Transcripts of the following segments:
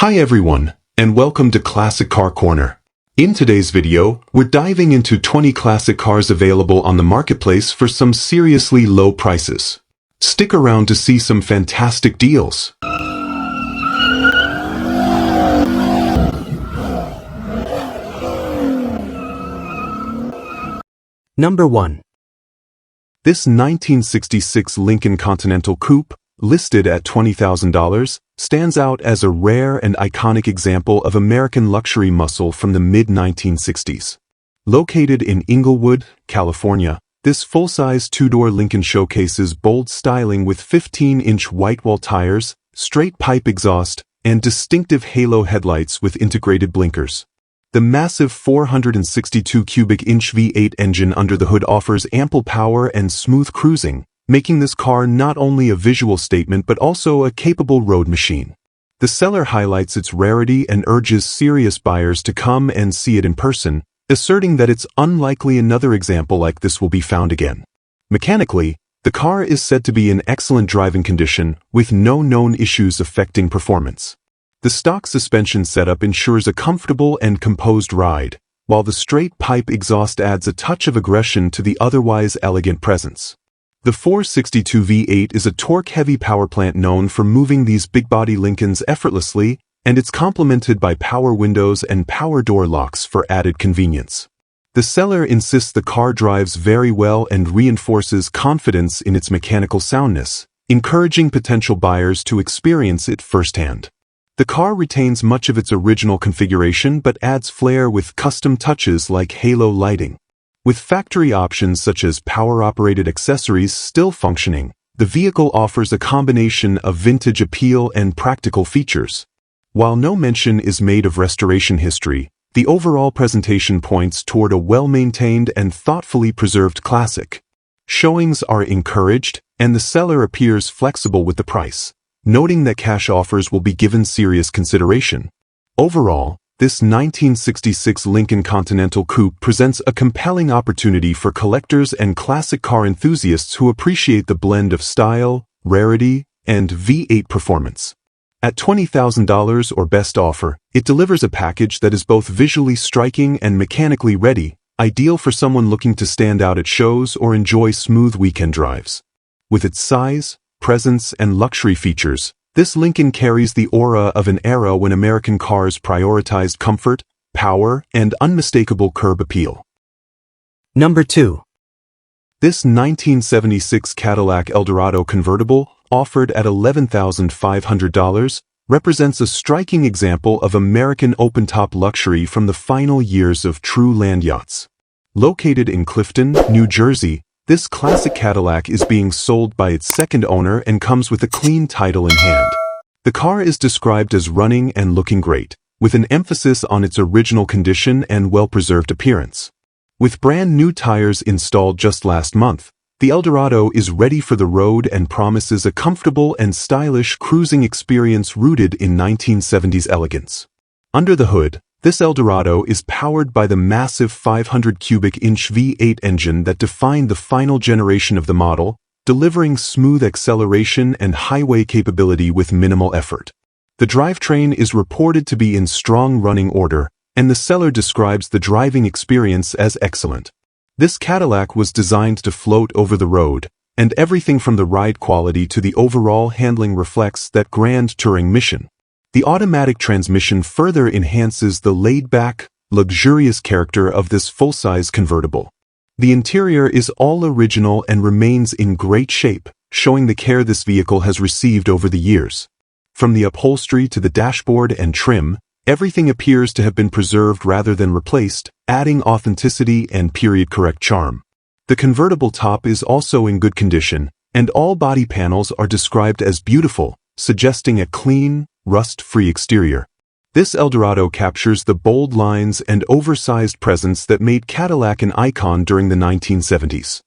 Hi everyone, and welcome to Classic Car Corner. In today's video, we're diving into 20 classic cars available on the marketplace for some seriously low prices. Stick around to see some fantastic deals. Number 1. This 1966 Lincoln Continental Coupe, listed at $20,000, stands out as a rare and iconic example of American luxury muscle from the mid-1960s. Located in Inglewood, California, this full-size two-door Lincoln showcases bold styling with 15-inch whitewall tires, straight pipe exhaust, and distinctive halo headlights with integrated blinkers. The massive 462 cubic inch V8 engine under the hood offers ample power and smooth cruising, making this car not only a visual statement but also a capable road machine. The seller highlights its rarity and urges serious buyers to come and see it in person, asserting that it's unlikely another example like this will be found again. Mechanically, the car is said to be in excellent driving condition, with no known issues affecting performance. The stock suspension setup ensures a comfortable and composed ride, while the straight pipe exhaust adds a touch of aggression to the otherwise elegant presence. The 462 V8 is a torque-heavy powerplant known for moving these big-body Lincolns effortlessly, and it's complemented by power windows and power door locks for added convenience. The seller insists the car drives very well and reinforces confidence in its mechanical soundness, encouraging potential buyers to experience it firsthand. The car retains much of its original configuration but adds flair with custom touches like halo lighting. With factory options such as power-operated accessories still functioning, the vehicle offers a combination of vintage appeal and practical features. While no mention is made of restoration history, the overall presentation points toward a well-maintained and thoughtfully preserved classic. Showings are encouraged, and the seller appears flexible with the price, noting that cash offers will be given serious consideration. Overall, this 1966 Lincoln Continental Coupe presents a compelling opportunity for collectors and classic car enthusiasts who appreciate the blend of style, rarity, and V8 performance. At $20,000 or best offer, it delivers a package that is both visually striking and mechanically ready, ideal for someone looking to stand out at shows or enjoy smooth weekend drives. With its size, presence, and luxury features, this Lincoln carries the aura of an era when American cars prioritized comfort, power, and unmistakable curb appeal. Number 2. This 1976 Cadillac Eldorado convertible, offered at $11,500, represents a striking example of American open-top luxury from the final years of true land yachts. Located in Clifton, New Jersey, this classic Cadillac is being sold by its second owner and comes with a clean title in hand. The car is described as running and looking great, with an emphasis on its original condition and well-preserved appearance. With brand new tires installed just last month, the Eldorado is ready for the road and promises a comfortable and stylish cruising experience rooted in 1970s elegance. Under the hood, this Eldorado is powered by the massive 500 cubic inch V8 engine that defined the final generation of the model, delivering smooth acceleration and highway capability with minimal effort. The drivetrain is reported to be in strong running order, and the seller describes the driving experience as excellent. This Cadillac was designed to float over the road, and everything from the ride quality to the overall handling reflects that grand touring mission. The automatic transmission further enhances the laid-back, luxurious character of this full-size convertible. The interior is all original and remains in great shape, showing the care this vehicle has received over the years. From the upholstery to the dashboard and trim, everything appears to have been preserved rather than replaced, adding authenticity and period-correct charm. The convertible top is also in good condition, and all body panels are described as beautiful, suggesting a clean, rust-free exterior. This Eldorado captures the bold lines and oversized presence that made Cadillac an icon during the 1970s.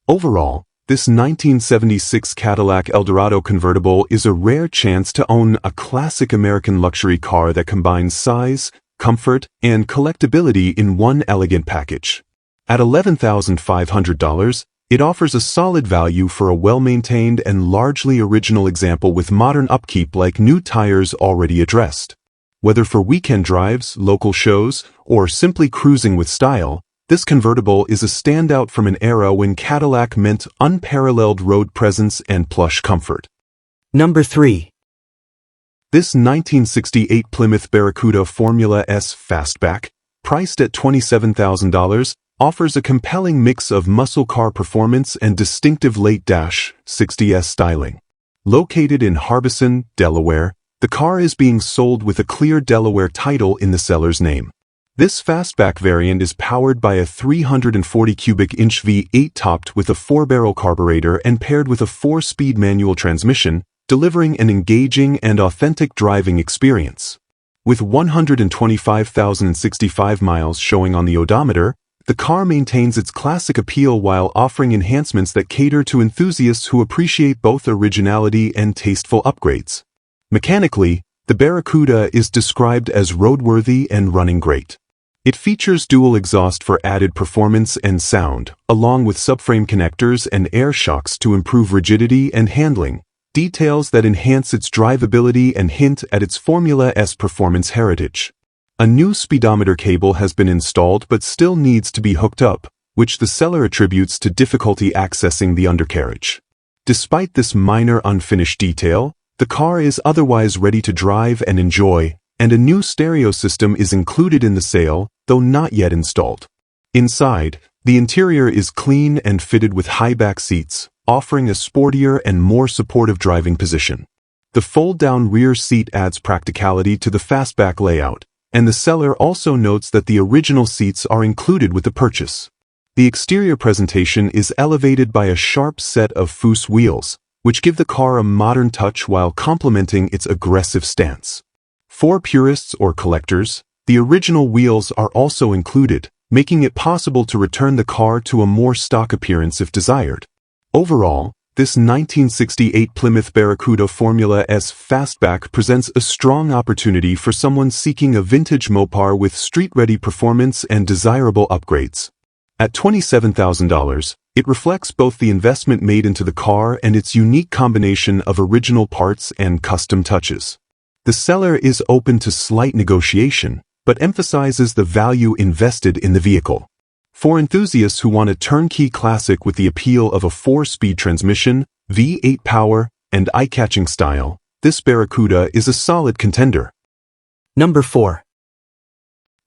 Overall, this 1976 Cadillac Eldorado convertible is a rare chance to own a classic American luxury car that combines size, comfort, and collectability in one elegant package. At $11,500, it offers a solid value for a well-maintained and largely original example with modern upkeep like new tires already addressed. Whether for weekend drives, local shows, or simply cruising with style, this convertible is a standout from an era when Cadillac meant unparalleled road presence and plush comfort. Number 3. This 1968 Plymouth Barracuda Formula S Fastback, priced at $27,000, offers a compelling mix of muscle car performance and distinctive late-60s styling. Located in Harbeson, Delaware, the car is being sold with a clear Delaware title in the seller's name. This fastback variant is powered by a 340 cubic inch V8 topped with a 4-barrel carburetor and paired with a 4-speed manual transmission, delivering an engaging and authentic driving experience. With 125,065 miles showing on the odometer, the car maintains its classic appeal while offering enhancements that cater to enthusiasts who appreciate both originality and tasteful upgrades. Mechanically, the Barracuda is described as roadworthy and running great. It features dual exhaust for added performance and sound, along with subframe connectors and air shocks to improve rigidity and handling, details that enhance its drivability and hint at its Formula S performance heritage. A new speedometer cable has been installed but still needs to be hooked up, which the seller attributes to difficulty accessing the undercarriage. Despite this minor unfinished detail, the car is otherwise ready to drive and enjoy, and a new stereo system is included in the sale, though not yet installed. Inside, the interior is clean and fitted with high-back seats, offering a sportier and more supportive driving position. The fold-down rear seat adds practicality to the fastback layout, and the seller also notes that the original seats are included with the purchase. The exterior presentation is elevated by a sharp set of Foose wheels, which give the car a modern touch while complementing its aggressive stance. For purists or collectors, the original wheels are also included, making it possible to return the car to a more stock appearance if desired. Overall, this 1968 Plymouth Barracuda Formula S Fastback presents a strong opportunity for someone seeking a vintage Mopar with street-ready performance and desirable upgrades. At $27,000, it reflects both the investment made into the car and its unique combination of original parts and custom touches. The seller is open to slight negotiation, but emphasizes the value invested in the vehicle. For enthusiasts who want a turnkey classic with the appeal of a 4-speed transmission, V8 power, and eye-catching style, this Barracuda is a solid contender. Number 4.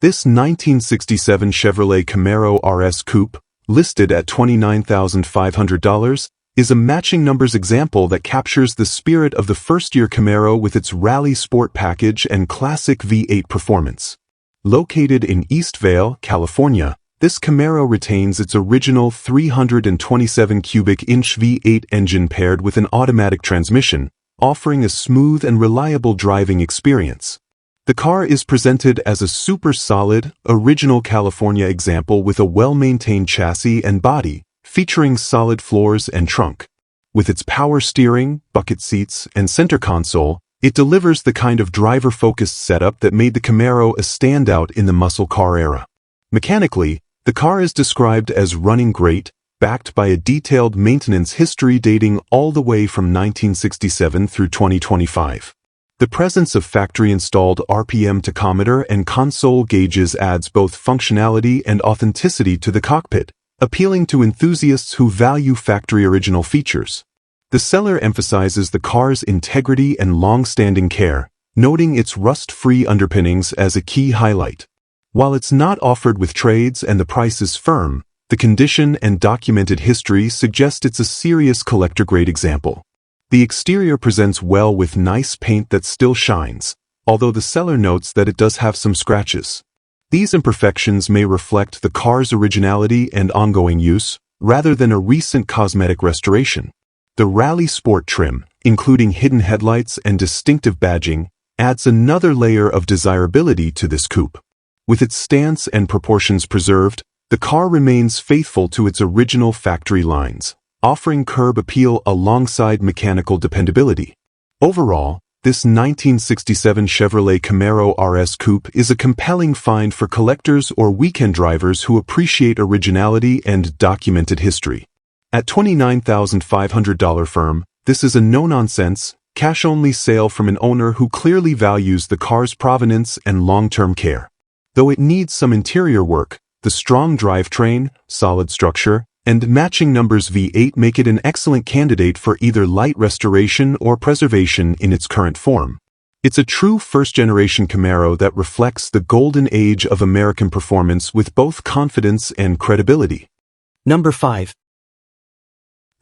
This 1967 Chevrolet Camaro RS Coupe, listed at $29,500, is a matching numbers example that captures the spirit of the first-year Camaro with its rally sport package and classic V8 performance. Located in East Vale, California, this Camaro retains its original 327 cubic inch V8 engine paired with an automatic transmission, offering a smooth and reliable driving experience. The car is presented as a super solid, original California example with a well-maintained chassis and body, featuring solid floors and trunk. With its power steering, bucket seats, and center console, it delivers the kind of driver-focused setup that made the Camaro a standout in the muscle car era. Mechanically, the car is described as running great, backed by a detailed maintenance history dating all the way from 1967 through 2025. The presence of factory-installed RPM tachometer and console gauges adds both functionality and authenticity to the cockpit, appealing to enthusiasts who value factory-original features. The seller emphasizes the car's integrity and long-standing care, noting its rust-free underpinnings as a key highlight. While it's not offered with trades and the price is firm, the condition and documented history suggest it's a serious collector-grade example. The exterior presents well with nice paint that still shines, although the seller notes that it does have some scratches. These imperfections may reflect the car's originality and ongoing use, rather than a recent cosmetic restoration. The Rally Sport trim, including hidden headlights and distinctive badging, adds another layer of desirability to this coupe. With its stance and proportions preserved, the car remains faithful to its original factory lines, offering curb appeal alongside mechanical dependability. Overall, this 1967 Chevrolet Camaro RS Coupe is a compelling find for collectors or weekend drivers who appreciate originality and documented history. At $29,500 firm, this is a no-nonsense, cash-only sale from an owner who clearly values the car's provenance and long-term care. Though it needs some interior work, the strong drivetrain, solid structure, and matching numbers V8 make it an excellent candidate for either light restoration or preservation in its current form. It's a true first-generation Camaro that reflects the golden age of American performance with both confidence and credibility. Number 5.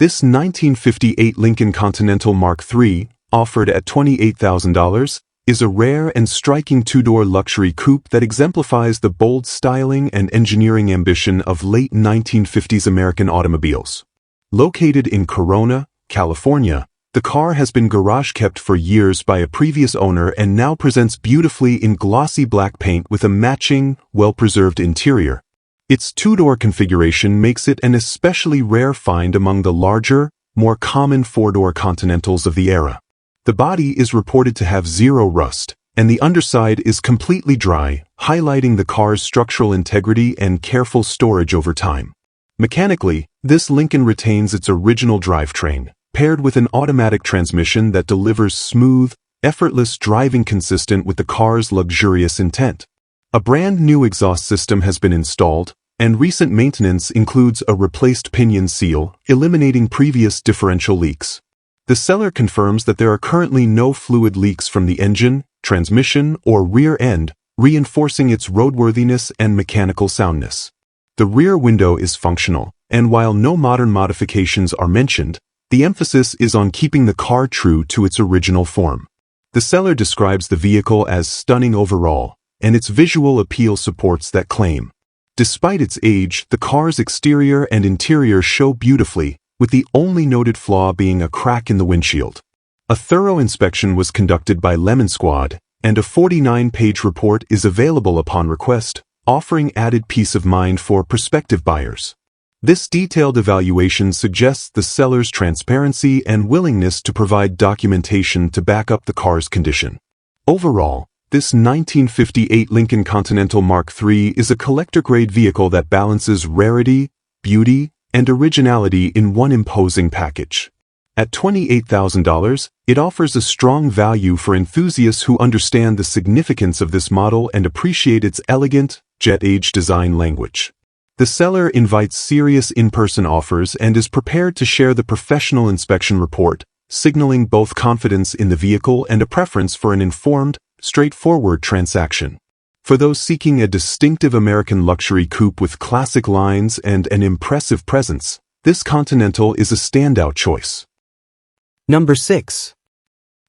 This 1958 Lincoln Continental Mark III, offered at $28,000, is a rare and striking two-door luxury coupe that exemplifies the bold styling and engineering ambition of late 1950s American automobiles. Located in Corona, California, the car has been garage-kept for years by a previous owner and now presents beautifully in glossy black paint with a matching, well-preserved interior. Its two-door configuration makes it an especially rare find among the larger, more common four-door Continentals of the era. The body is reported to have zero rust, and the underside is completely dry, highlighting the car's structural integrity and careful storage over time. Mechanically, this Lincoln retains its original drivetrain, paired with an automatic transmission that delivers smooth, effortless driving consistent with the car's luxurious intent. A brand new exhaust system has been installed, and recent maintenance includes a replaced pinion seal, eliminating previous differential leaks. The seller confirms that there are currently no fluid leaks from the engine, transmission, or rear end, reinforcing its roadworthiness and mechanical soundness. The rear window is functional, and while no modern modifications are mentioned, the emphasis is on keeping the car true to its original form. The seller describes the vehicle as stunning overall, and its visual appeal supports that claim. Despite its age, the car's exterior and interior show beautifully, with the only noted flaw being a crack in the windshield. A thorough inspection was conducted by Lemon Squad, and a 49-page report is available upon request, offering added peace of mind for prospective buyers. This detailed evaluation suggests the seller's transparency and willingness to provide documentation to back up the car's condition. Overall, this 1958 Lincoln Continental Mark III is a collector-grade vehicle that balances rarity, beauty, and originality in one imposing package. At $28,000, it offers a strong value for enthusiasts who understand the significance of this model and appreciate its elegant, jet-age design language. The seller invites serious in-person offers and is prepared to share the professional inspection report, signaling both confidence in the vehicle and a preference for an informed, straightforward transaction. For those seeking a distinctive American luxury coupe with classic lines and an impressive presence, this Continental is a standout choice. Number 6.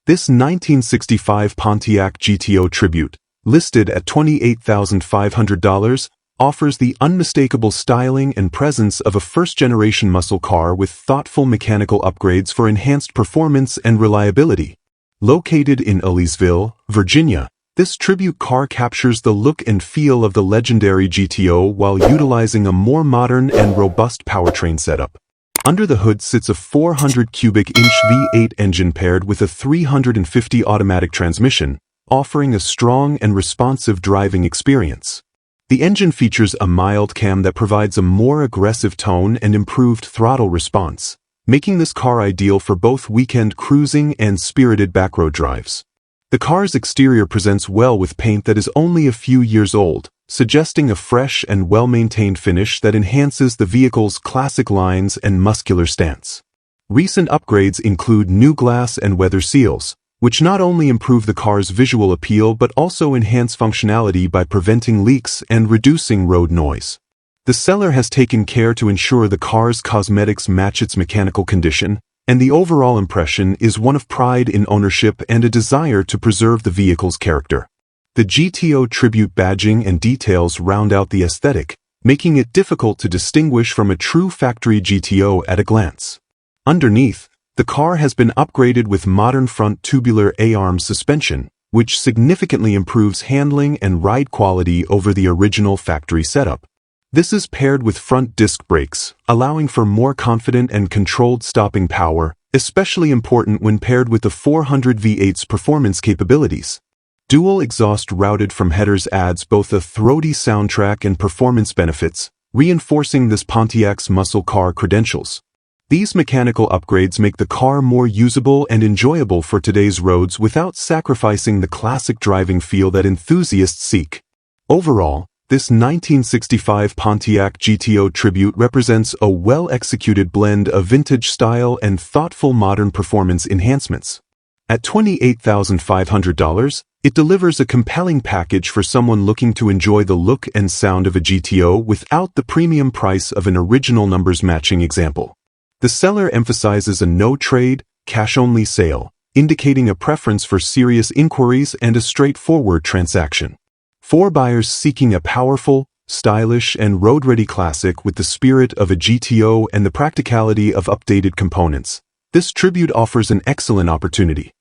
This 1965 Pontiac GTO Tribute, listed at $28,500, offers the unmistakable styling and presence of a first-generation muscle car with thoughtful mechanical upgrades for enhanced performance and reliability. Located in Ellisville, Virginia, this tribute car captures the look and feel of the legendary GTO while utilizing a more modern and robust powertrain setup. Under the hood sits a 400 cubic inch V8 engine paired with a 350 automatic transmission, offering a strong and responsive driving experience. The engine features a mild cam that provides a more aggressive tone and improved throttle response, making this car ideal for both weekend cruising and spirited backroad drives. The car's exterior presents well with paint that is only a few years old, suggesting a fresh and well-maintained finish that enhances the vehicle's classic lines and muscular stance. Recent upgrades include new glass and weather seals, which not only improve the car's visual appeal but also enhance functionality by preventing leaks and reducing road noise. The seller has taken care to ensure the car's cosmetics match its mechanical condition, and the overall impression is one of pride in ownership and a desire to preserve the vehicle's character. The GTO Tribute badging and details round out the aesthetic, making it difficult to distinguish from a true factory GTO at a glance. Underneath, the car has been upgraded with modern front tubular A-arm suspension, which significantly improves handling and ride quality over the original factory setup. This is paired with front disc brakes, allowing for more confident and controlled stopping power, especially important when paired with the 400 V8's performance capabilities. Dual exhaust routed from headers adds both a throaty soundtrack and performance benefits, reinforcing this Pontiac's muscle car credentials. These mechanical upgrades make the car more usable and enjoyable for today's roads without sacrificing the classic driving feel that enthusiasts seek. Overall, this 1965 Pontiac GTO Tribute represents a well-executed blend of vintage style and thoughtful modern performance enhancements. At $28,500, it delivers a compelling package for someone looking to enjoy the look and sound of a GTO without the premium price of an original numbers-matching example. The seller emphasizes a no-trade, cash-only sale, indicating a preference for serious inquiries and a straightforward transaction. For buyers seeking a powerful, stylish, and road-ready classic with the spirit of a GTO and the practicality of updated components, this Tribute offers an excellent opportunity.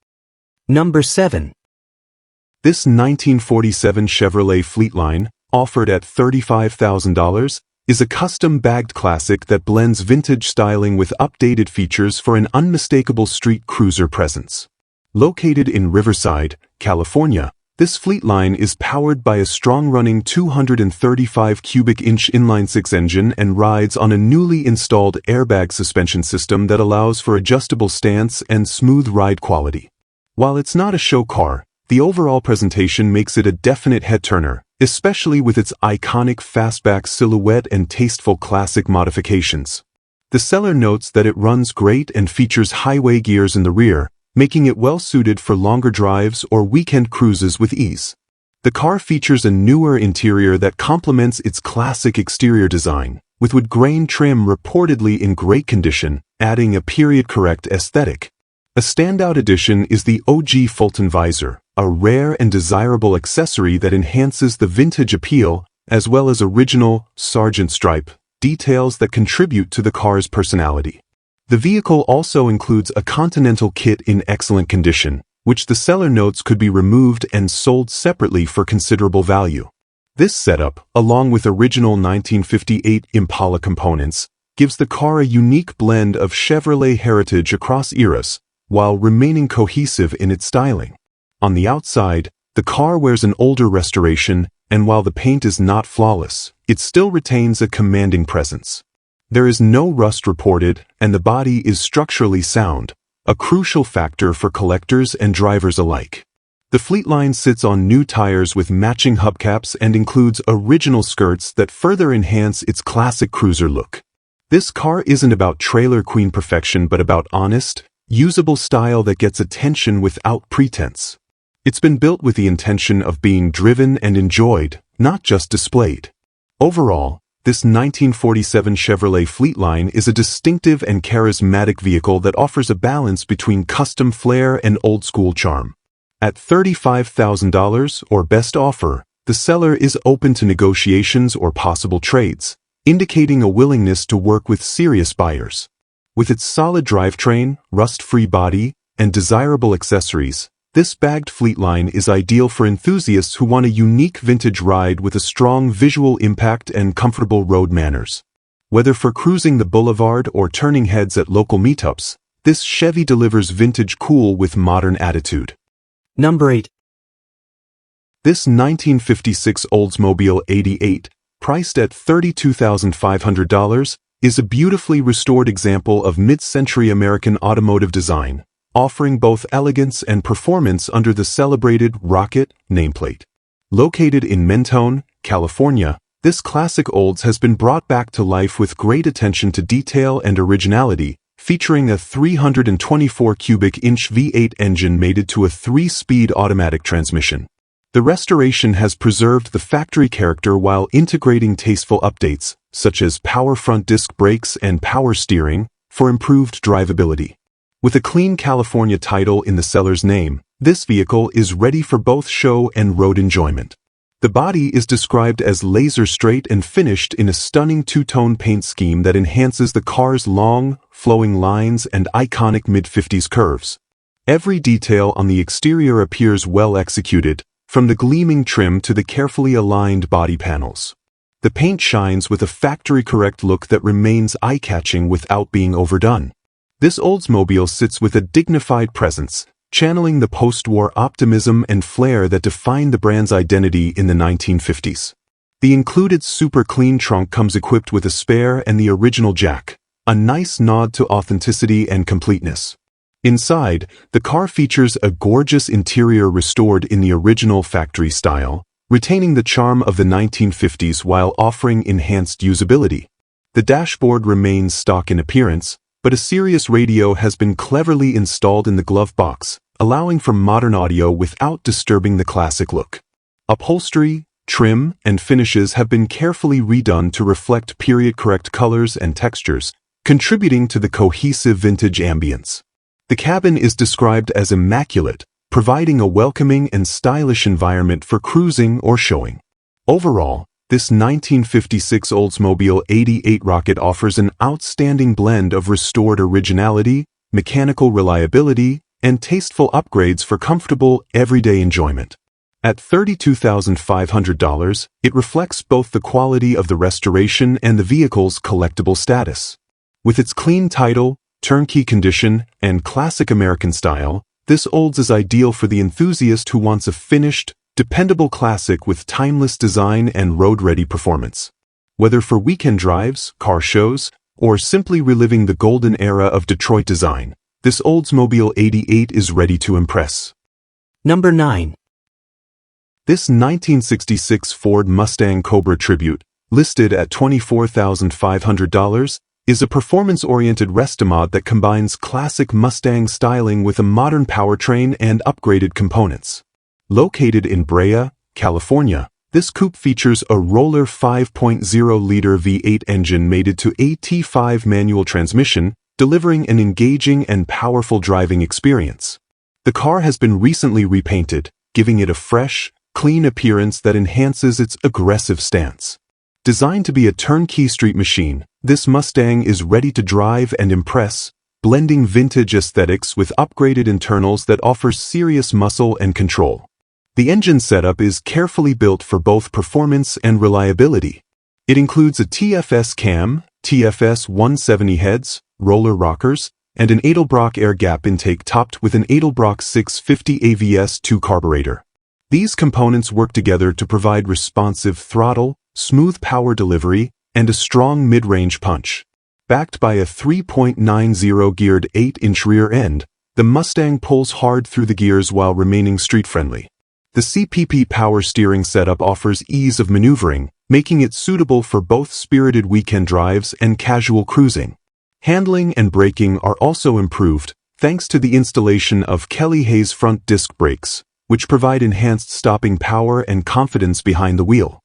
Number 7. This 1947 Chevrolet Fleetline, offered at $35,000, is a custom-bagged classic that blends vintage styling with updated features for an unmistakable street cruiser presence. Located in Riverside, California, this Fleetline is powered by a strong-running 235 cubic-inch inline-six engine and rides on a newly installed airbag suspension system that allows for adjustable stance and smooth ride quality. While it's not a show car, the overall presentation makes it a definite head-turner, especially with its iconic fastback silhouette and tasteful classic modifications. The seller notes that it runs great and features highway gears in the rear, making it well-suited for longer drives or weekend cruises with ease. The car features a newer interior that complements its classic exterior design, with wood grain trim reportedly in great condition, adding a period-correct aesthetic. A standout addition is the OG Fulton visor, a rare and desirable accessory that enhances the vintage appeal, as well as original Sergeant stripe details that contribute to the car's personality. The vehicle also includes a Continental kit in excellent condition, which the seller notes could be removed and sold separately for considerable value. This setup, along with original 1958 Impala components, gives the car a unique blend of Chevrolet heritage across eras, while remaining cohesive in its styling. On the outside, the car wears an older restoration, and while the paint is not flawless, it still retains a commanding presence. There is no rust reported, and the body is structurally sound, a crucial factor for collectors and drivers alike. The Fleetline sits on new tires with matching hubcaps and includes original skirts that further enhance its classic cruiser look. This car isn't about trailer queen perfection but about honest, usable style that gets attention without pretense. It's been built with the intention of being driven and enjoyed, not just displayed. Overall, this 1947 Chevrolet Fleetline is a distinctive and charismatic vehicle that offers a balance between custom flair and old-school charm. At $35,000 or best offer, the seller is open to negotiations or possible trades, indicating a willingness to work with serious buyers. With its solid drivetrain, rust-free body, and desirable accessories, this bagged Fleetline is ideal for enthusiasts who want a unique vintage ride with a strong visual impact and comfortable road manners. Whether for cruising the boulevard or turning heads at local meetups, this Chevy delivers vintage cool with modern attitude. Number 8. This 1956 Oldsmobile 88, priced at $32,500, is a beautifully restored example of mid-century American automotive design, offering both elegance and performance under the celebrated Rocket nameplate. Located in Mentone, California, this classic Olds has been brought back to life with great attention to detail and originality, featuring a 324 cubic-inch V8 engine mated to a 3-speed automatic transmission. The restoration has preserved the factory character while integrating tasteful updates, such as power front disc brakes and power steering, for improved drivability. With a clean California title in the seller's name, this vehicle is ready for both show and road enjoyment. The body is described as laser straight and finished in a stunning two-tone paint scheme that enhances the car's long, flowing lines and iconic mid-50s curves. Every detail on the exterior appears well executed, from the gleaming trim to the carefully aligned body panels. The paint shines with a factory-correct look that remains eye-catching without being overdone. This Oldsmobile sits with a dignified presence, channeling the post-war optimism and flair that defined the brand's identity in the 1950s. The included super clean trunk comes equipped with a spare and the original jack, a nice nod to authenticity and completeness. Inside, the car features a gorgeous interior restored in the original factory style, retaining the charm of the 1950s while offering enhanced usability. The dashboard remains stock in appearance, but a Sirius radio has been cleverly installed in the glove box, allowing for modern audio without disturbing the classic look. Upholstery, trim, and finishes have been carefully redone to reflect period-correct colors and textures, contributing to the cohesive vintage ambience. The cabin is described as immaculate, providing a welcoming and stylish environment for cruising or showing. Overall, this 1956 Oldsmobile 88 Rocket offers an outstanding blend of restored originality, mechanical reliability, and tasteful upgrades for comfortable, everyday enjoyment. At $32,500, it reflects both the quality of the restoration and the vehicle's collectible status. With its clean title, turnkey condition, and classic American style, this Olds is ideal for the enthusiast who wants a finished, dependable classic with timeless design and road-ready performance. Whether for weekend drives, car shows, or simply reliving the golden era of Detroit design, this Oldsmobile 88 is ready to impress. Number 9. This 1966 Ford Mustang Cobra Tribute, listed at $24,500, is a performance-oriented restomod that combines classic Mustang styling with a modern powertrain and upgraded components. Located in Brea, California, this coupe features a roller 5.0-liter V8 engine mated to a T5 manual transmission, delivering an engaging and powerful driving experience. The car has been recently repainted, giving it a fresh, clean appearance that enhances its aggressive stance. Designed to be a turnkey street machine, this Mustang is ready to drive and impress, blending vintage aesthetics with upgraded internals that offer serious muscle and control. The engine setup is carefully built for both performance and reliability. It includes a TFS cam, TFS 170 heads, roller rockers, and an Edelbrock air gap intake topped with an Edelbrock 650 AVS-2 carburetor. These components work together to provide responsive throttle, smooth power delivery, and a strong mid-range punch. Backed by a 3.90 geared 8-inch rear end, the Mustang pulls hard through the gears while remaining street-friendly. The CPP power steering setup offers ease of maneuvering, making it suitable for both spirited weekend drives and casual cruising. Handling and braking are also improved, thanks to the installation of Kelly Hayes front disc brakes, which provide enhanced stopping power and confidence behind the wheel.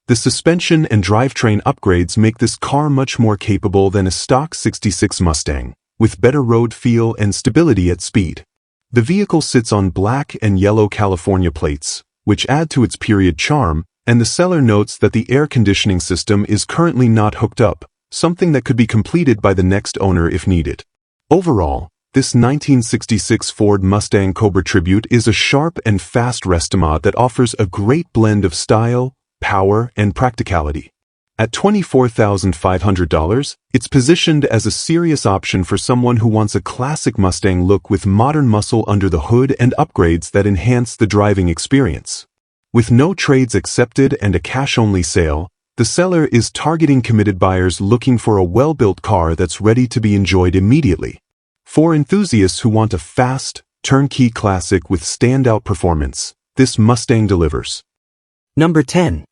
The suspension and drivetrain upgrades make this car much more capable than a stock 66 Mustang, with better road feel and stability at speed. The vehicle sits on black and yellow California plates, which add to its period charm, and the seller notes that the air conditioning system is currently not hooked up, something that could be completed by the next owner if needed. Overall, this 1966 Ford Mustang Cobra Tribute is a sharp and fast restomod that offers a great blend of style, power, and practicality. At $24,500, it's positioned as a serious option for someone who wants a classic Mustang look with modern muscle under the hood and upgrades that enhance the driving experience. With no trades accepted and a cash-only sale, the seller is targeting committed buyers looking for a well-built car that's ready to be enjoyed immediately. For enthusiasts who want a fast, turnkey classic with standout performance, this Mustang delivers. Number 10.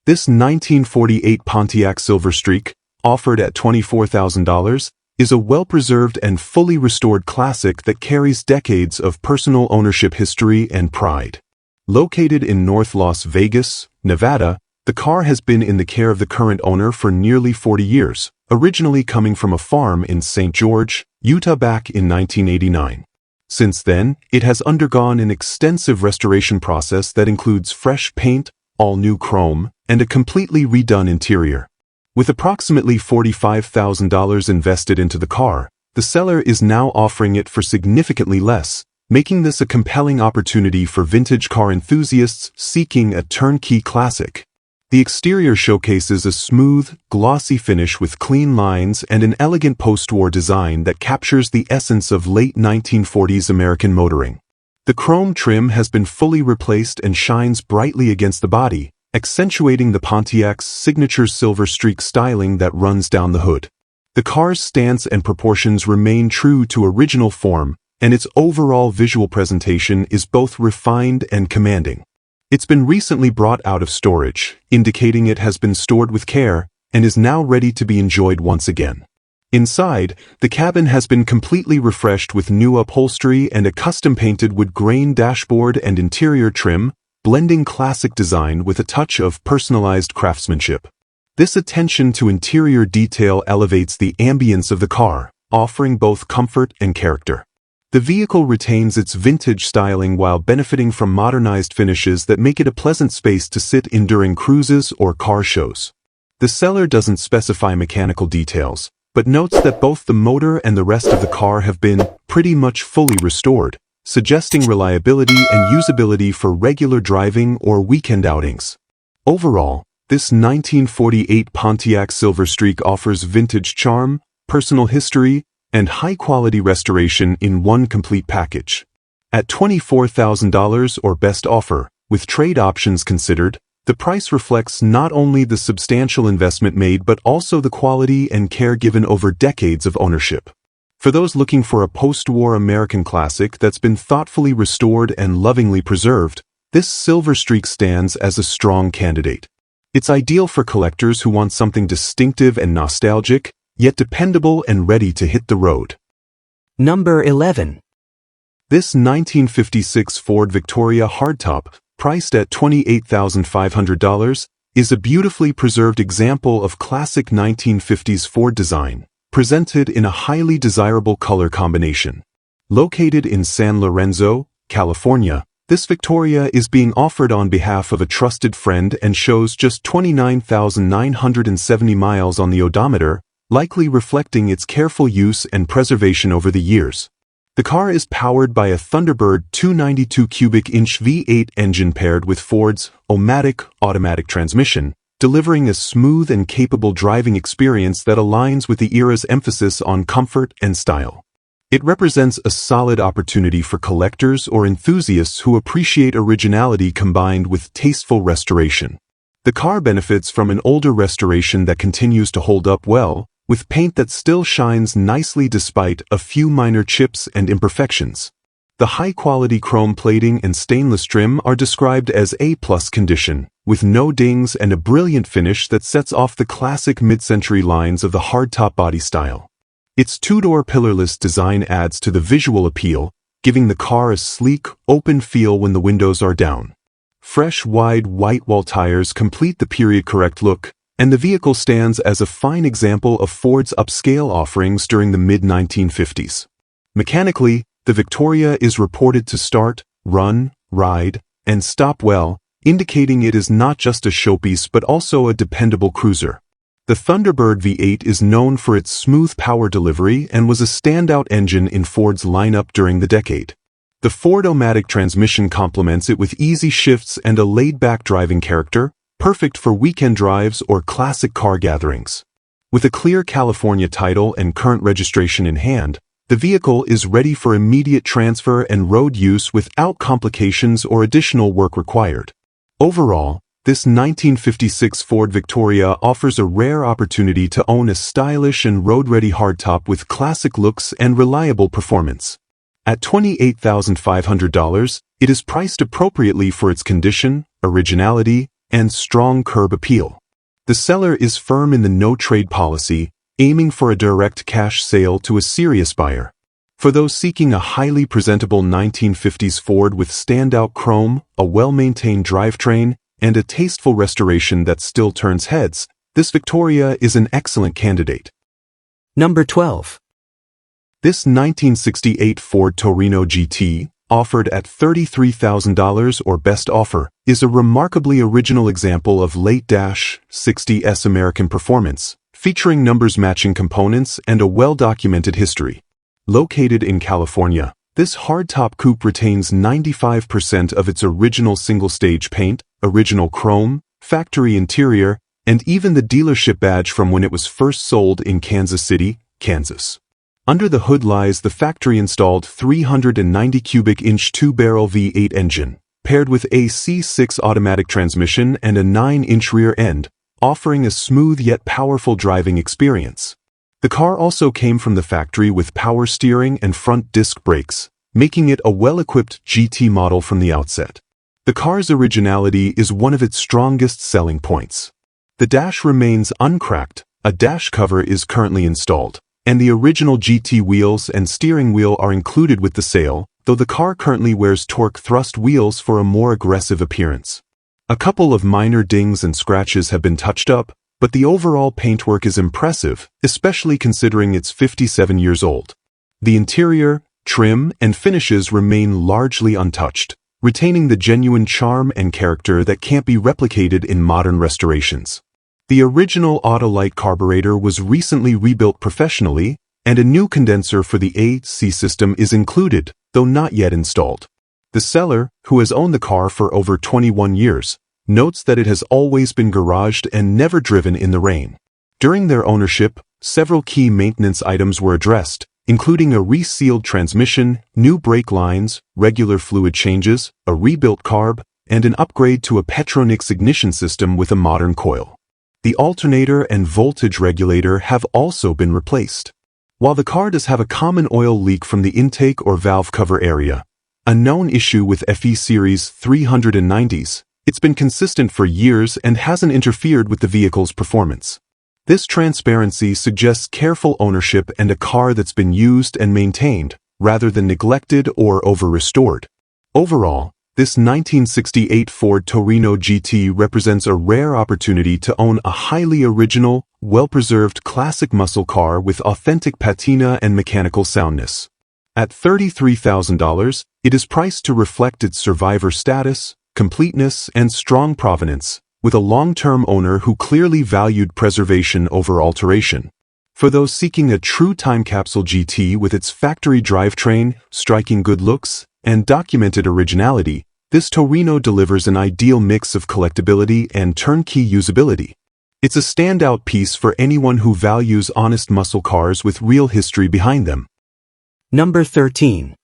This 1948 Pontiac Silverstreak, offered at $24,000, is a well-preserved and fully restored classic that carries decades of personal ownership history and pride. Located in North Las Vegas, Nevada, the car has been in the care of the current owner for nearly 40 years, originally coming from a farm in St. George, Utah back in 1989. Since then, it has undergone an extensive restoration process that includes fresh paint, all-new chrome, and a completely redone interior. With approximately $45,000 invested into the car, the seller is now offering it for significantly less, making this a compelling opportunity for vintage car enthusiasts seeking a turnkey classic. The exterior showcases a smooth, glossy finish with clean lines and an elegant post-war design that captures the essence of late 1940s American motoring. The chrome trim has been fully replaced and shines brightly against the body, accentuating the Pontiac's signature silver streak styling that runs down the hood. The car's stance and proportions remain true to original form, and its overall visual presentation is both refined and commanding. It's been recently brought out of storage, indicating it has been stored with care and is now ready to be enjoyed once again. Inside, the cabin has been completely refreshed with new upholstery and a custom-painted wood grain dashboard and interior trim, blending classic design with a touch of personalized craftsmanship. This attention to interior detail elevates the ambience of the car, offering both comfort and character. The vehicle retains its vintage styling while benefiting from modernized finishes that make it a pleasant space to sit in during cruises or car shows. The seller doesn't specify mechanical details, but notes that both the motor and the rest of the car have been pretty much fully restored, suggesting reliability and usability for regular driving or weekend outings. Overall, this 1948 Pontiac Silverstreak offers vintage charm, personal history, and high-quality restoration in one complete package. At $24,000 or best offer, with trade options considered, the price reflects not only the substantial investment made but also the quality and care given over decades of ownership. For those looking for a post-war American classic that's been thoughtfully restored and lovingly preserved, this Silverstreak stands as a strong candidate. It's ideal for collectors who want something distinctive and nostalgic, yet dependable and ready to hit the road. Number 11. This 1956 Ford Victoria hardtop, priced at $28,500, is a beautifully preserved example of classic 1950s Ford design, presented in a highly desirable color combination. Located in San Lorenzo, California, this Victoria is being offered on behalf of a trusted friend and shows just 29,970 miles on the odometer, likely reflecting its careful use and preservation over the years. The car is powered by a Thunderbird 292 cubic inch V8 engine paired with Ford's O-Matic automatic transmission, delivering a smooth and capable driving experience that aligns with the era's emphasis on comfort and style. It represents a solid opportunity for collectors or enthusiasts who appreciate originality combined with tasteful restoration. The car benefits from an older restoration that continues to hold up well, with paint that still shines nicely despite a few minor chips and imperfections. The high-quality chrome plating and stainless trim are described as A-plus condition, with no dings and a brilliant finish that sets off the classic mid-century lines of the hardtop body style. Its two-door pillarless design adds to the visual appeal, giving the car a sleek, open feel when the windows are down. Fresh, wide white wall tires complete the period-correct look, and the vehicle stands as a fine example of Ford's upscale offerings during the mid-1950s. Mechanically, the Victoria is reported to start, run, ride, and stop well, indicating it is not just a showpiece but also a dependable cruiser. The Thunderbird V8 is known for its smooth power delivery and was a standout engine in Ford's lineup during the decade. The Ford O-Matic transmission complements it with easy shifts and a laid-back driving character, perfect for weekend drives or classic car gatherings. With a clear California title and current registration in hand, the vehicle is ready for immediate transfer and road use without complications or additional work required. Overall, this 1956 Ford Victoria offers a rare opportunity to own a stylish and road-ready hardtop with classic looks and reliable performance. At $28,500, it is priced appropriately for its condition, originality, and strong curb appeal. The seller is firm in the no-trade policy, aiming for a direct cash sale to a serious buyer. For those seeking a highly presentable 1950s Ford with standout chrome, a well-maintained drivetrain, and a tasteful restoration that still turns heads, this Victoria is an excellent candidate. Number 12. This 1968 Ford Torino GT, offered at $33,000 or best offer, is a remarkably original example of late-60s American performance, featuring numbers-matching components and a well-documented history. Located in California, this hardtop coupe retains 95% of its original single-stage paint, original chrome, factory interior, and even the dealership badge from when it was first sold in Kansas City, Kansas. Under the hood lies the factory-installed 390 cubic inch two-barrel V8 engine, paired with a C6 automatic transmission and a 9-inch rear end, offering a smooth yet powerful driving experience. The car also came from the factory with power steering and front disc brakes, making it a well-equipped GT model from the outset. The car's originality is one of its strongest selling points. The dash remains uncracked, a dash cover is currently installed, and the original GT wheels and steering wheel are included with the sale, though the car currently wears torque thrust wheels for a more aggressive appearance. A couple of minor dings and scratches have been touched up, but the overall paintwork is impressive, especially considering it's 57 years old. The interior, trim, and finishes remain largely untouched, retaining the genuine charm and character that can't be replicated in modern restorations. The original Autolite carburetor was recently rebuilt professionally, and a new condenser for the AC system is included, though not yet installed. The seller, who has owned the car for over 21 years, notes that it has always been garaged and never driven in the rain. During their ownership, several key maintenance items were addressed, including a resealed transmission, new brake lines, regular fluid changes, a rebuilt carb, and an upgrade to a Petronix ignition system with a modern coil. The alternator and voltage regulator have also been replaced. While the car does have a common oil leak from the intake or valve cover area, a known issue with FE Series 390s, it's been consistent for years and hasn't interfered with the vehicle's performance. This transparency suggests careful ownership and a car that's been used and maintained, rather than neglected or over-restored. Overall, this 1968 Ford Torino GT represents a rare opportunity to own a highly original, well-preserved classic muscle car with authentic patina and mechanical soundness. At $33,000, it is priced to reflect its survivor status, completeness, and strong provenance, with a long-term owner who clearly valued preservation over alteration. For those seeking a true time capsule GT with its factory drivetrain, striking good looks, and documented originality, this Torino delivers an ideal mix of collectability and turnkey usability. It's a standout piece for anyone who values honest muscle cars with real history behind them. Number 13.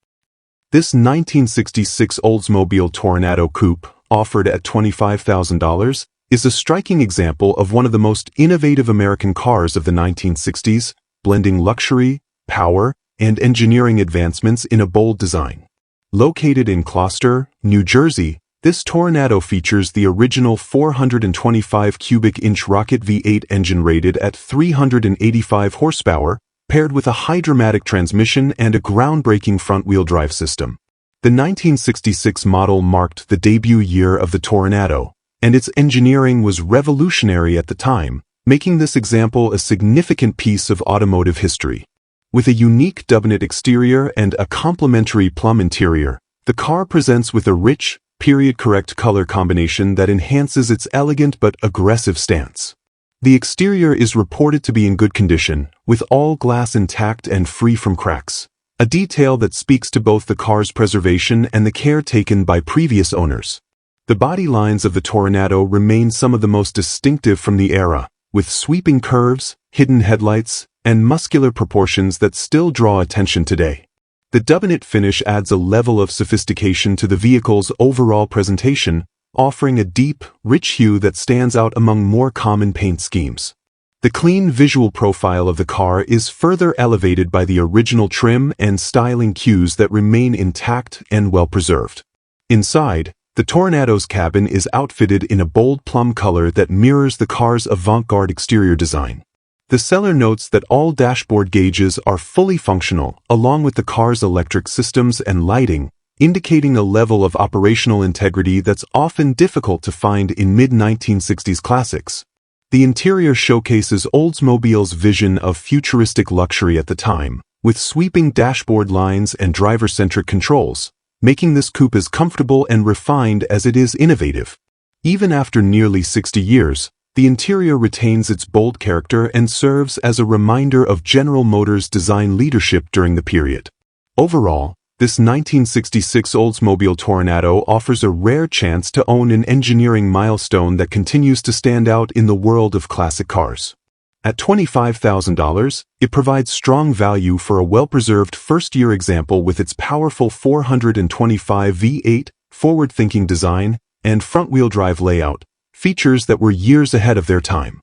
This 1966 Oldsmobile Tornado Coupe, offered at $25,000, is a striking example of one of the most innovative American cars of the 1960s, blending luxury, power, and engineering advancements in a bold design. Located in Gloucester, New Jersey, this Tornado features the original 425 cubic inch rocket V8 engine rated at 385 horsepower, paired with a hydromatic transmission and a groundbreaking front-wheel drive system. The 1966 model marked the debut year of the Tornado, and its engineering was revolutionary at the time, making this example a significant piece of automotive history. With a unique dubnet exterior and a complementary plum interior, the car presents with a rich, period-correct color combination that enhances its elegant but aggressive stance. The exterior is reported to be in good condition, with all glass intact and free from cracks, a detail that speaks to both the car's preservation and the care taken by previous owners. The body lines of the Tornado remain some of the most distinctive from the era, with sweeping curves, hidden headlights, and muscular proportions that still draw attention today. The dubnet finish adds a level of sophistication to the vehicle's overall presentation, offering a deep, rich hue that stands out among more common paint schemes. The clean visual profile of the car is further elevated by the original trim and styling cues that remain intact and well-preserved. Inside, the Tornado's cabin is outfitted in a bold plum color that mirrors the car's avant-garde exterior design. The seller notes that all dashboard gauges are fully functional, along with the car's electric systems and lighting, indicating a level of operational integrity that's often difficult to find in mid-1960s classics. The interior showcases Oldsmobile's vision of futuristic luxury at the time, with sweeping dashboard lines and driver-centric controls, making this coupe as comfortable and refined as it is innovative. Even after nearly 60 years, the interior retains its bold character and serves as a reminder of General Motors' design leadership during the period. Overall, this 1966 Oldsmobile Tornado offers a rare chance to own an engineering milestone that continues to stand out in the world of classic cars. At $25,000, it provides strong value for a well-preserved first-year example with its powerful 425 V8, forward-thinking design, and front-wheel drive layout, features that were years ahead of their time.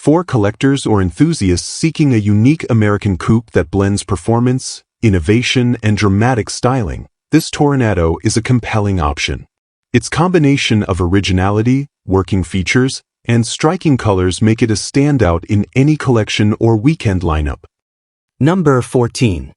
For collectors or enthusiasts seeking a unique American coupe that blends performance, innovation, and dramatic styling, this Toronado is a compelling option. Its combination of originality, working features, and striking colors make it a standout in any collection or weekend lineup. Number 14.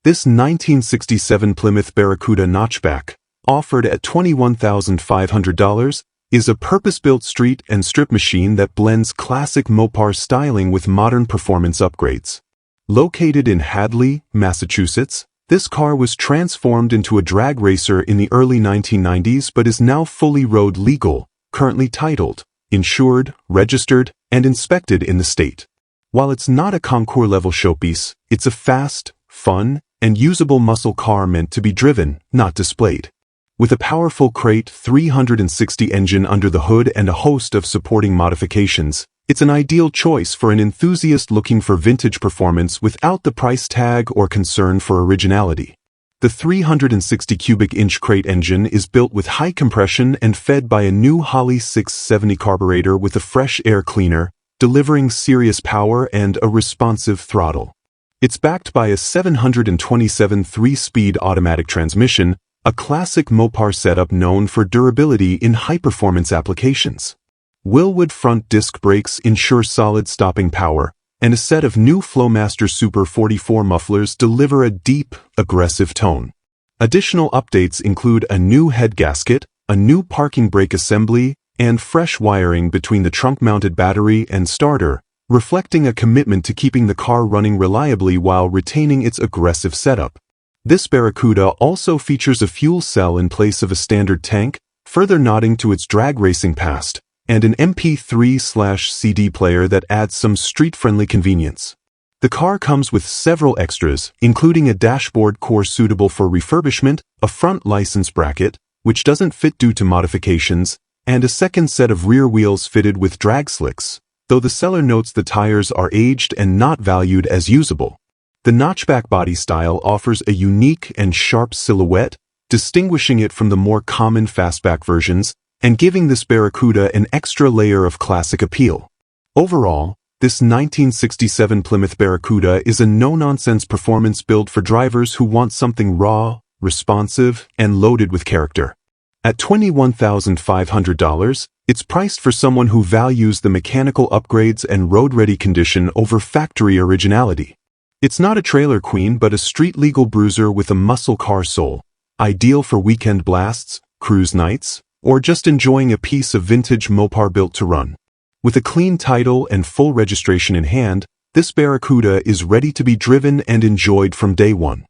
This 1967 Plymouth Barracuda notchback, offered at $21,500, is a purpose-built street and strip machine that blends classic Mopar styling with modern performance upgrades. Located in Hadley, Massachusetts, this car was transformed into a drag racer in the early 1990s but is now fully road legal, currently titled, insured, registered, and inspected in the state. While it's not a concours-level showpiece, it's a fast, fun, and usable muscle car meant to be driven, not displayed. With a powerful Crate 360 engine under the hood and a host of supporting modifications, it's an ideal choice for an enthusiast looking for vintage performance without the price tag or concern for originality. The 360 cubic inch Crate engine is built with high compression and fed by a new Holley 670 carburetor with a fresh air cleaner, delivering serious power and a responsive throttle. It's backed by a 727 3-speed automatic transmission, a classic Mopar setup known for durability in high-performance applications. Inglewood front disc brakes ensure solid stopping power, and a set of new Flowmaster Super 44 mufflers deliver a deep, aggressive tone. Additional updates include a new head gasket, a new parking brake assembly, and fresh wiring between the trunk-mounted battery and starter, reflecting a commitment to keeping the car running reliably while retaining its aggressive setup. This Barracuda also features a fuel cell in place of a standard tank, further nodding to its drag racing past, and an MP3/CD player that adds some street-friendly convenience. The car comes with several extras, including a dashboard core suitable for refurbishment, a front license bracket, which doesn't fit due to modifications, and a second set of rear wheels fitted with drag slicks, though the seller notes the tires are aged and not valued as usable. The notchback body style offers a unique and sharp silhouette, distinguishing it from the more common fastback versions, and giving this Barracuda an extra layer of classic appeal. Overall, this 1967 Plymouth Barracuda is a no-nonsense performance build for drivers who want something raw, responsive, and loaded with character. At $21,500, it's priced for someone who values the mechanical upgrades and road-ready condition over factory originality. It's not a trailer queen but a street-legal bruiser with a muscle car soul, ideal for weekend blasts, cruise nights, or just enjoying a piece of vintage Mopar built to run. With a clean title and full registration in hand, this Barracuda is ready to be driven and enjoyed from day one.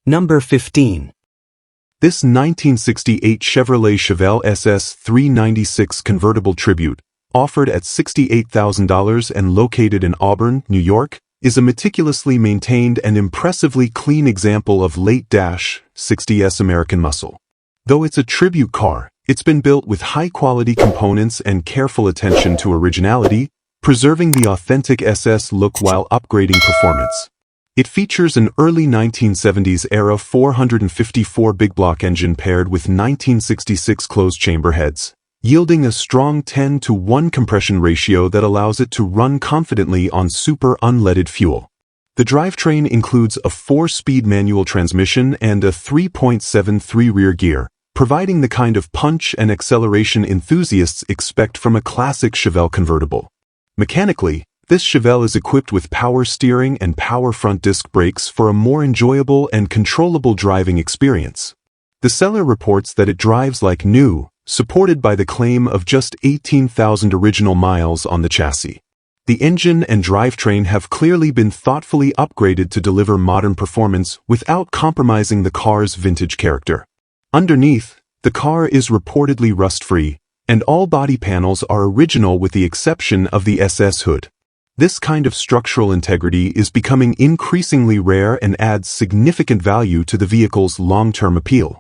Number 15. This 1968 Chevrolet Chevelle SS 396 convertible Tribute, offered at $68,000 and located in Auburn, New York, is a meticulously maintained and impressively clean example of late-60s American muscle. Though it's a tribute car, it's been built with high-quality components and careful attention to originality, preserving the authentic SS look while upgrading performance. It features an early 1970s-era 454 big block engine paired with 1966 closed-chamber heads, yielding a strong 10-to-1 compression ratio that allows it to run confidently on super unleaded fuel. The drivetrain includes a 4-speed manual transmission and a 3.73 rear gear, providing the kind of punch and acceleration enthusiasts expect from a classic Chevelle convertible. Mechanically, this Chevelle is equipped with power steering and power front disc brakes for a more enjoyable and controllable driving experience. The seller reports that it drives like new, supported by the claim of just 18,000 original miles on the chassis. The engine and drivetrain have clearly been thoughtfully upgraded to deliver modern performance without compromising the car's vintage character. Underneath, the car is reportedly rust-free, and all body panels are original with the exception of the SS hood. This kind of structural integrity is becoming increasingly rare and adds significant value to the vehicle's long-term appeal.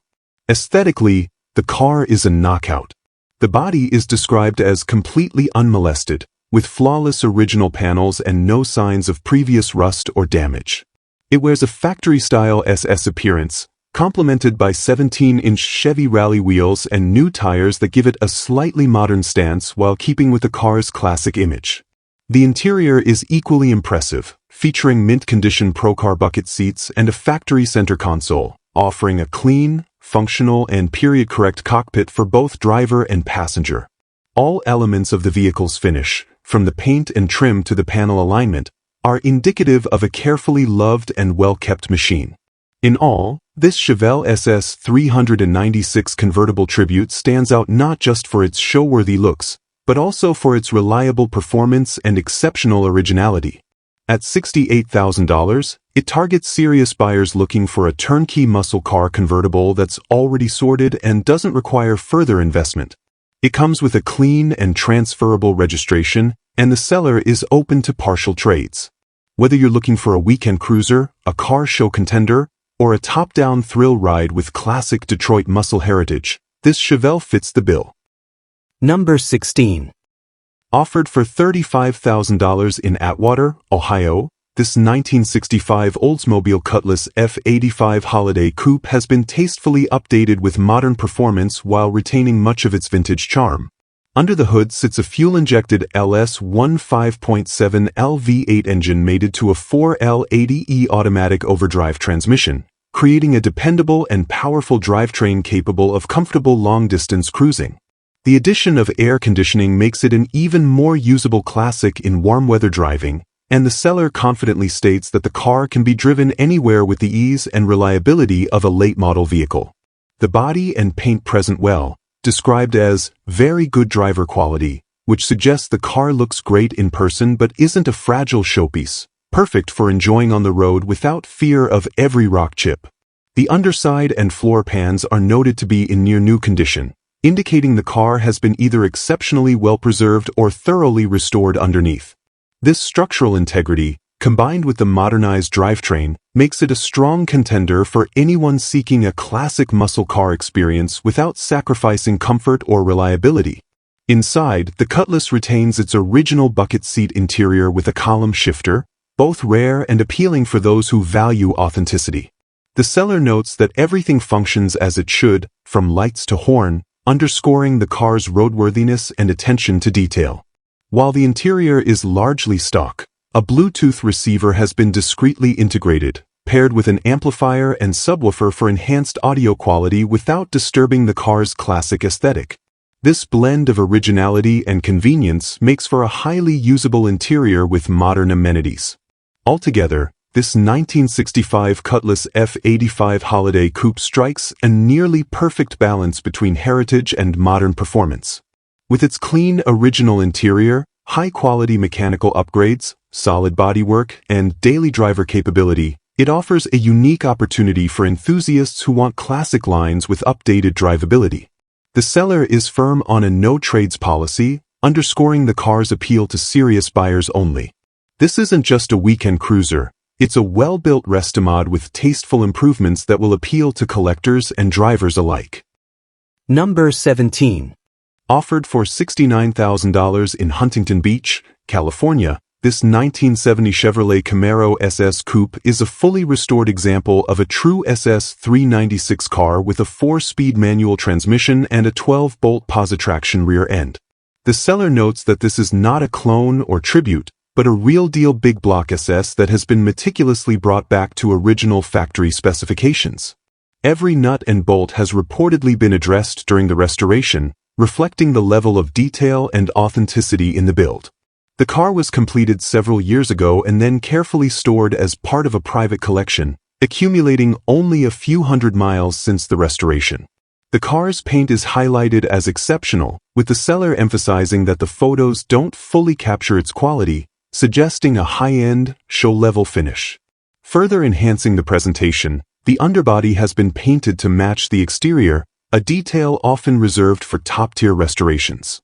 Aesthetically, the car is a knockout. The body is described as completely unmolested, with flawless original panels and no signs of previous rust or damage. It wears a factory-style SS appearance, complemented by 17-inch Chevy Rally wheels and new tires that give it a slightly modern stance while keeping with the car's classic image. The interior is equally impressive, featuring mint-condition Procar bucket seats and a factory center console, offering a clean, functional, and period-correct cockpit for both driver and passenger. All elements of the vehicle's finish, from the paint and trim to the panel alignment, are indicative of a carefully loved and well-kept machine. In all, this Chevelle SS 396 convertible tribute stands out not just for its show-worthy looks, but also for its reliable performance and exceptional originality. At $68,000, it targets serious buyers looking for a turnkey muscle car convertible that's already sorted and doesn't require further investment. It comes with a clean and transferable registration, and the seller is open to partial trades. Whether you're looking for a weekend cruiser, a car show contender, or a top-down thrill ride with classic Detroit muscle heritage, this Chevelle fits the bill. Number 16. Offered for $35,000 in Atwater, Ohio, this 1965 Oldsmobile Cutlass F85 Holiday Coupe has been tastefully updated with modern performance while retaining much of its vintage charm. Under the hood sits a fuel-injected LS1 5.7L V8 engine mated to a 4L80E automatic overdrive transmission, creating a dependable and powerful drivetrain capable of comfortable long-distance cruising. The addition of air conditioning makes it an even more usable classic in warm weather driving, and the seller confidently states that the car can be driven anywhere with the ease and reliability of a late-model vehicle. The body and paint present well, described as very good driver quality, which suggests the car looks great in person but isn't a fragile showpiece, perfect for enjoying on the road without fear of every rock chip. The underside and floor pans are noted to be in near-new condition, indicating the car has been either exceptionally well-preserved or thoroughly restored underneath. This structural integrity, combined with the modernized drivetrain, makes it a strong contender for anyone seeking a classic muscle car experience without sacrificing comfort or reliability. Inside, the Cutlass retains its original bucket seat interior with a column shifter, both rare and appealing for those who value authenticity. The seller notes that everything functions as it should, from lights to horn, underscoring the car's roadworthiness and attention to detail. While the interior is largely stock, a Bluetooth receiver has been discreetly integrated, paired with an amplifier and subwoofer for enhanced audio quality without disturbing the car's classic aesthetic. This blend of originality and convenience makes for a highly usable interior with modern amenities. Altogether, this 1965 Cutlass F85 Holiday Coupe strikes a nearly perfect balance between heritage and modern performance. With its clean, original interior, high-quality mechanical upgrades, solid bodywork, and daily driver capability, it offers a unique opportunity for enthusiasts who want classic lines with updated drivability. The seller is firm on a no-trades policy, underscoring the car's appeal to serious buyers only. This isn't just a weekend cruiser. It's a well-built restomod with tasteful improvements that will appeal to collectors and drivers alike. Number 17. Offered for $69,000 in Huntington Beach, California, this 1970 Chevrolet Camaro SS Coupe is a fully restored example of a true SS 396 car with a 4-speed manual transmission and a 12-bolt positraction rear end. The seller notes that this is not a clone or tribute, but a real-deal big block SS that has been meticulously brought back to original factory specifications. Every nut and bolt has reportedly been addressed during the restoration, reflecting the level of detail and authenticity in the build. The car was completed several years ago and then carefully stored as part of a private collection, accumulating only a few hundred miles since the restoration. The car's paint is highlighted as exceptional, with the seller emphasizing that the photos don't fully capture its quality, suggesting a high-end, show-level finish. Further enhancing the presentation, the underbody has been painted to match the exterior, a detail often reserved for top-tier restorations.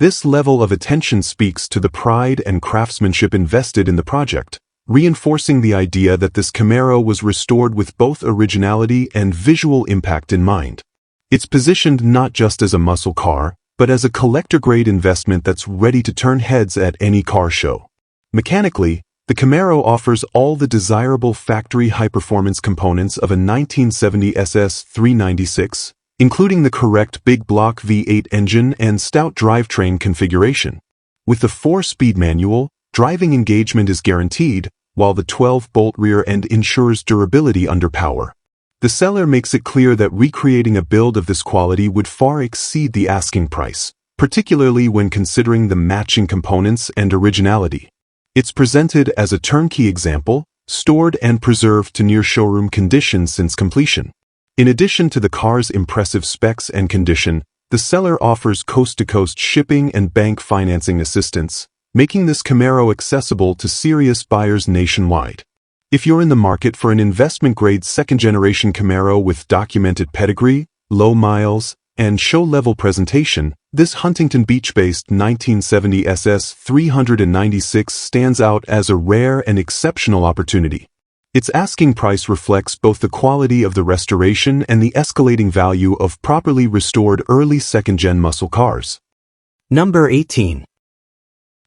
This level of attention speaks to the pride and craftsmanship invested in the project, reinforcing the idea that this Camaro was restored with both originality and visual impact in mind. It's positioned not just as a muscle car, but as a collector-grade investment that's ready to turn heads at any car show. Mechanically, the Camaro offers all the desirable factory high-performance components of a 1970 SS 396, including the correct big block V8 engine and stout drivetrain configuration. With the 4-speed manual, Driving engagement is guaranteed, while the 12-bolt rear end ensures durability under power. The seller makes it clear that recreating a build of this quality would far exceed the asking price, particularly when considering the matching components and originality. It's presented as a turnkey example, stored and preserved to near showroom condition since completion. In addition to the car's impressive specs and condition, the seller offers coast-to-coast shipping and bank financing assistance, making this Camaro accessible to serious buyers nationwide. If you're in the market for an investment-grade second-generation Camaro with documented pedigree, low miles, and show-level presentation, this Huntington Beach-based 1970 SS 396 stands out as a rare and exceptional opportunity. Its asking price reflects both the quality of the restoration and the escalating value of properly restored early second-gen muscle cars. Number 18.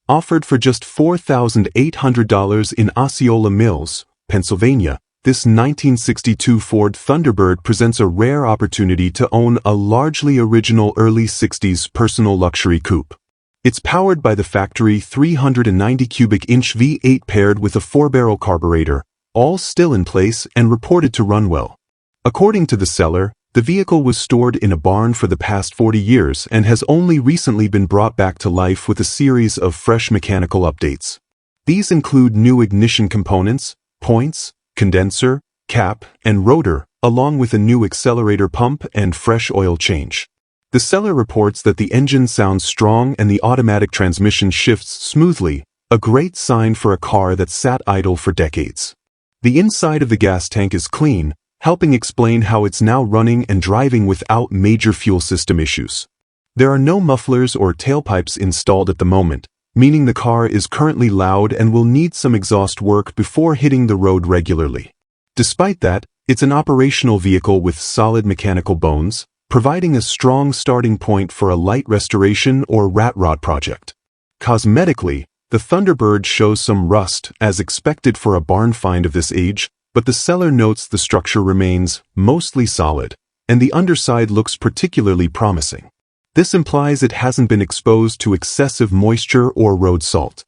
Offered for just $4,800 in Osceola Mills, Pennsylvania, this 1962 Ford Thunderbird presents a rare opportunity to own a largely original early 60s personal luxury coupe. It's powered by the factory 390 cubic inch V8 paired with a 4-barrel carburetor, all still in place and reported to run well. According to the seller, the vehicle was stored in a barn for the past 40 years and has only recently been brought back to life with a series of fresh mechanical updates. These include new ignition components, points, condenser, cap, and rotor, along with a new accelerator pump and fresh oil change. The seller reports that the engine sounds strong and the automatic transmission shifts smoothly, a great sign for a car that sat idle for decades. The inside of the gas tank is clean, helping explain how it's now running and driving without major fuel system issues. There are no mufflers or tailpipes installed at the moment, meaning the car is currently loud and will need some exhaust work before hitting the road regularly. Despite that, it's an operational vehicle with solid mechanical bones, providing a strong starting point for a light restoration or rat rod project. Cosmetically, the Thunderbird shows some rust, as expected for a barn find of this age, but the seller notes the structure remains mostly solid, and the underside looks particularly promising. This implies it hasn't been exposed to excessive moisture or road salt.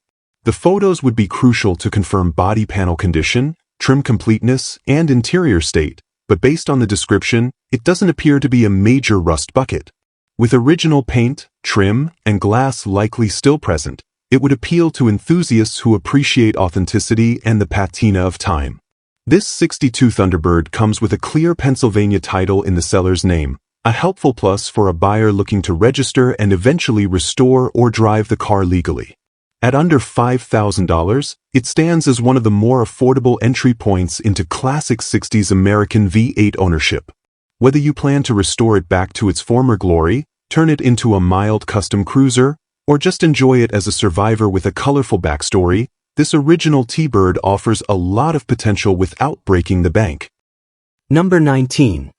The photos would be crucial to confirm body panel condition, trim completeness, and interior state, but based on the description, it doesn't appear to be a major rust bucket. With original paint, trim, and glass likely still present, it would appeal to enthusiasts who appreciate authenticity and the patina of time. This 62 Thunderbird comes with a clear Pennsylvania title in the seller's name, a helpful plus for a buyer looking to register and eventually restore or drive the car legally. At under $5,000, it stands as one of the more affordable entry points into classic 60s American V8 ownership. Whether you plan to restore it back to its former glory, turn it into a mild custom cruiser, or just enjoy it as a survivor with a colorful backstory, this original T-Bird offers a lot of potential without breaking the bank. Number 19.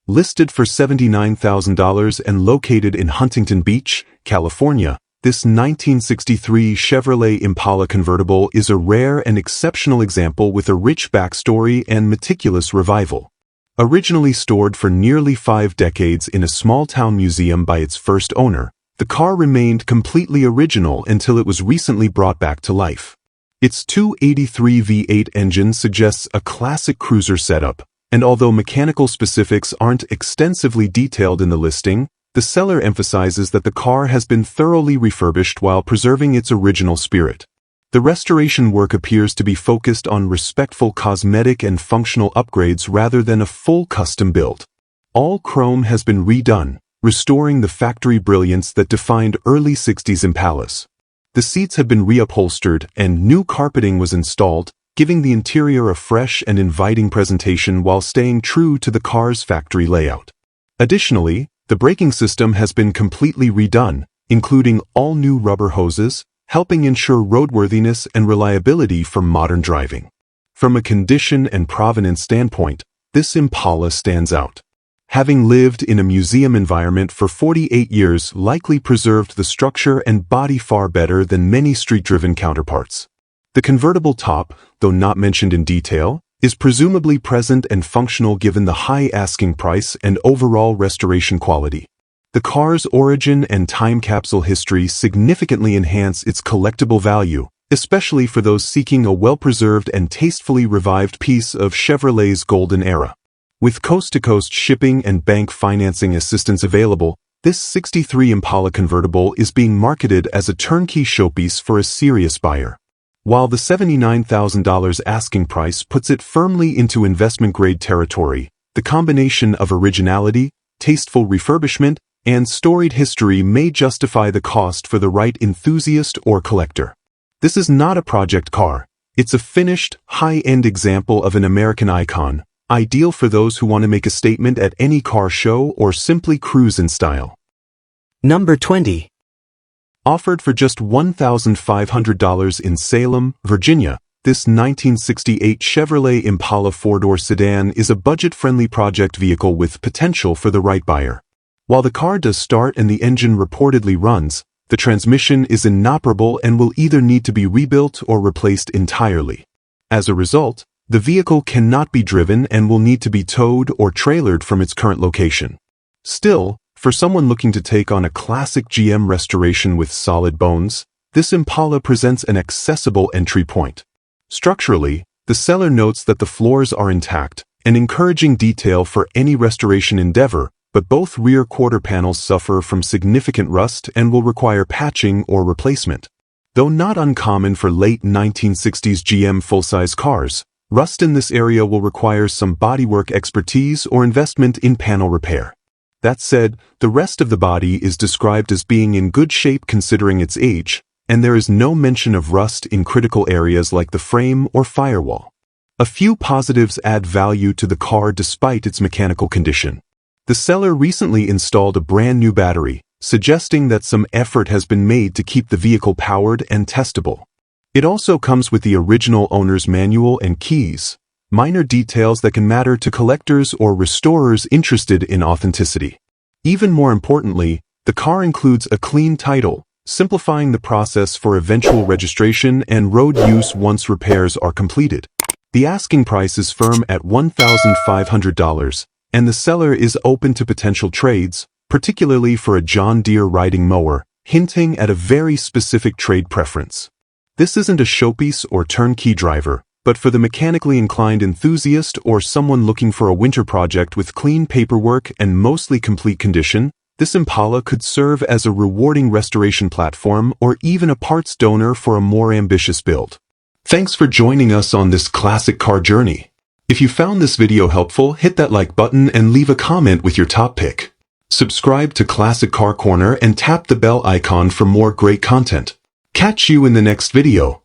Listed for $79,000 and located in Huntington Beach, California, this 1963 Chevrolet Impala convertible is a rare and exceptional example with a rich backstory and meticulous revival. Originally stored for nearly 5 decades in a small-town museum by its first owner, the car remained completely original until it was recently brought back to life. Its 283 V8 engine suggests a classic cruiser setup, and although mechanical specifics aren't extensively detailed in the listing, the seller emphasizes that the car has been thoroughly refurbished while preserving its original spirit. The restoration work appears to be focused on respectful cosmetic and functional upgrades rather than a full custom build. All chrome has been redone, restoring the factory brilliance that defined early 60s Impalas. The seats have been reupholstered and new carpeting was installed, giving the interior a fresh and inviting presentation while staying true to the car's factory layout. Additionally, the braking system has been completely redone, including all new rubber hoses, helping ensure roadworthiness and reliability for modern driving. From a condition and provenance standpoint, this Impala stands out. Having lived in a museum environment for 48 years likely preserved the structure and body far better than many street-driven counterparts. The convertible top, though not mentioned in detail, is presumably present and functional given the high asking price and overall restoration quality. The car's origin and time capsule history significantly enhance its collectible value, especially for those seeking a well-preserved and tastefully revived piece of Chevrolet's golden era. With coast-to-coast shipping and bank financing assistance available, this '63 Impala convertible is being marketed as a turnkey showpiece for a serious buyer. While the $79,000 asking price puts it firmly into investment-grade territory, the combination of originality, tasteful refurbishment, and storied history may justify the cost for the right enthusiast or collector. This is not a project car. It's a finished, high-end example of an American icon, ideal for those who want to make a statement at any car show or simply cruise in style. Number 20. Offered for just $1,500 in Salem, Virginia, this 1968 Chevrolet Impala four-door sedan is a budget-friendly project vehicle with potential for the right buyer. While the car does start and the engine reportedly runs, the transmission is inoperable and will either need to be rebuilt or replaced entirely. As a result, the vehicle cannot be driven and will need to be towed or trailered from its current location. Still, for someone looking to take on a classic GM restoration with solid bones, this Impala presents an accessible entry point. Structurally, the seller notes that the floors are intact, an encouraging detail for any restoration endeavor, but both rear quarter panels suffer from significant rust and will require patching or replacement. Though not uncommon for late 1960s GM full-size cars, rust in this area will require some bodywork expertise or investment in panel repair. That said, the rest of the body is described as being in good shape considering its age, and there is no mention of rust in critical areas like the frame or firewall. A few positives add value to the car despite its mechanical condition. The seller recently installed a brand new battery, suggesting that some effort has been made to keep the vehicle powered and testable. It also comes with the original owner's manual and keys, minor details that can matter to collectors or restorers interested in authenticity. Even more importantly, the car includes a clean title, simplifying the process for eventual registration and road use once repairs are completed. The asking price is firm at $1,500, and the seller is open to potential trades, particularly for a John Deere riding mower, hinting at a very specific trade preference. This isn't a showpiece or turnkey driver, but for the mechanically inclined enthusiast or someone looking for a winter project with clean paperwork and mostly complete condition, this Impala could serve as a rewarding restoration platform or even a parts donor for a more ambitious build. Thanks for joining us on this classic car journey. If you found this video helpful, hit that like button and leave a comment with your top pick. Subscribe to Classic Car Corner and tap the bell icon for more great content. Catch you in the next video.